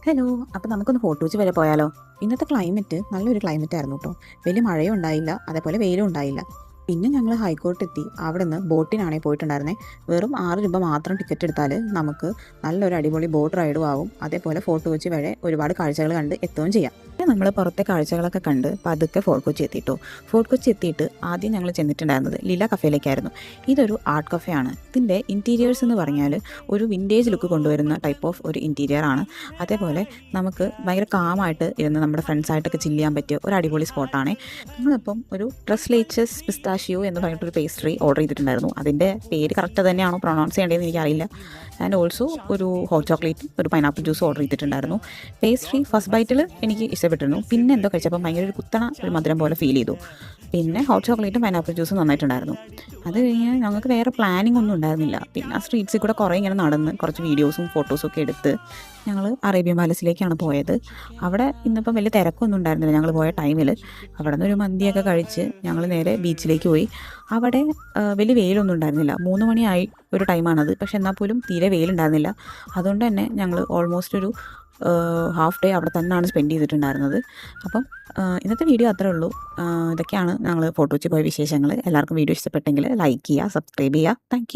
Hello. അപ്പോൾ നമുക്കൊന്ന് fort Kochi വരെ പോയാലോ? ഇന്നത്തെ ക്ലൈമറ്റ് നല്ലൊരു ക്ലൈമറ്റ് ആയിരുന്നു കേട്ടോ. വലിയ മഴയും ഉണ്ടായില്ല, അതേപോലെ വെയിലും ഉണ്ടായില്ല. പിന്നെ ഞങ്ങൾ ഹൈക്കോർട്ട് എത്തി. അവിടെ നിന്ന് ബോട്ടിനാണേ പോയിട്ടുണ്ടായിരുന്നത്. വെറും 6 രൂപ മാത്രം ടിക്കറ്റ് എടുത്താൽ നമുക്ക് നല്ലൊരു അടിപൊളി ബോട്ട് റൈഡും ആവും. അതേപോലെ ഫോർട്ട് കൊച്ചി വരെ ഒരുപാട് കാഴ്ചകൾ കണ്ട് എത്തുകയും ചെയ്യാം. പിന്നെ നമ്മൾ പുറത്തെ കാഴ്ചകളൊക്കെ കണ്ട് പതുക്കെ ഫോർട്ട് കൊച്ചി എത്തിയിട്ടോ. ഫോർട്ട് കൊച്ചി എത്തിയിട്ട് ആദ്യം ഞങ്ങൾ ചെന്നിട്ടുണ്ടായിരുന്നത് ലീല കഫേയിലേക്കായിരുന്നു. ഇതൊരു ആർട്ട് കഫേ ആണ്. ഇതിൻ്റെ ഇൻറ്റീരിയേഴ്സ് എന്ന് പറഞ്ഞാൽ ഒരു വിൻറ്റേജ് ലുക്ക് കൊണ്ടുവരുന്ന ടൈപ്പ് ഓഫ് ഒരു ഇൻറ്റീരിയർ ആണ്. അതേപോലെ നമുക്ക് ഭയങ്കര കാമായിട്ട് ഇരുന്ന് നമ്മുടെ ഫ്രണ്ട്സായിട്ടൊക്കെ ചില്ല് ചെയ്യാൻ പറ്റിയ ഒരു അടിപൊളി സ്പോട്ടാണ്. ഞങ്ങളിപ്പം ഒരു ട്രസ്ലേച്ചസ് പിസ്താഷിയോ എന്ന് പറഞ്ഞിട്ടൊരു പേസ്ട്രി ഓർഡർ ചെയ്തിട്ടുണ്ടായിരുന്നു. അതിൻ്റെ പേര് കറക്റ്റ് തന്നെയാണോ പ്രൊണൗൺസ് ചെയ്യേണ്ടതെന്ന് എനിക്കറിയില്ല. ആൻഡ് ഓൾസോ ഒരു ഹോട്ട് ചോക്ലേറ്റും ഒരു പൈനാപ്പിൾ ജ്യൂസും ഓർഡർ ചെയ്തിട്ടുണ്ടായിരുന്നു. പേസ്ട്രി ഫസ്റ്റ് ബൈറ്റിൽ എനിക്ക് ഇഷ്ടപ്പെട്ടിരുന്നു. പിന്നെ എന്തോ കഴിച്ചപ്പോൾ ഭയങ്കര ഒരു കുത്തണ ഒരു മധുരം പോലെ ഫീൽ ചെയ്തു. പിന്നെ ഹോട്ട് ചോക്ലേറ്റും പൈനാപ്പിൾ ജ്യൂസും നന്നായിട്ടുണ്ടായിരുന്നു. അത് കഴിഞ്ഞ് ഞങ്ങൾക്ക് വേറെ പ്ലാനിങ് ഒന്നും ഉണ്ടായിരുന്നില്ല. പിന്നെ ആ സ്ട്രീറ്റ്സിൽ കൂടെ കുറേ ഇങ്ങനെ നടന്ന് കുറച്ച് വീഡിയോസും ഫോട്ടോസും ഒക്കെ എടുത്ത് ഞങ്ങൾ അറേബ്യൻ പാലസിലേക്കാണ് പോയത്. അവിടെ ഇന്നിപ്പം വലിയ തിരക്കൊന്നും ഉണ്ടായിരുന്നില്ല ഞങ്ങൾ പോയ ടൈമിൽ. അവിടെ നിന്ന് ഒരു മന്തിയൊക്കെ കഴിച്ച് ഞങ്ങൾ നേരെ ബീച്ചിലേക്ക് പോയി. അവിടെ വലിയ വെയിലൊന്നും ഉണ്ടായിരുന്നില്ല. 3 മണിയായി ഒരു ടൈമാണത്. പക്ഷെ എന്നാൽ പോലും തീരെ വെയിലുണ്ടായിരുന്നില്ല. അതുകൊണ്ട് തന്നെ ഞങ്ങൾ ഓൾമോസ്റ്റ് ഒരു ഹാഫ് ഡേ അവിടെ തന്നെയാണ് സ്പെൻഡ് ചെയ്തിട്ടുണ്ടായിരുന്നത്. അപ്പം ഇന്നത്തെ വീഡിയോ അത്രേ ഉള്ളൂ. ഇതൊക്കെയാണ് ഞങ്ങൾ ഫോർട്ട് കൊച്ചി പോയ വിശേഷങ്ങൾ. എല്ലാവർക്കും വീഡിയോ ഇഷ്ടപ്പെട്ടെങ്കിൽ ലൈക്ക് ചെയ്യുക, സബ്സ്ക്രൈബ് ചെയ്യുക. താങ്ക്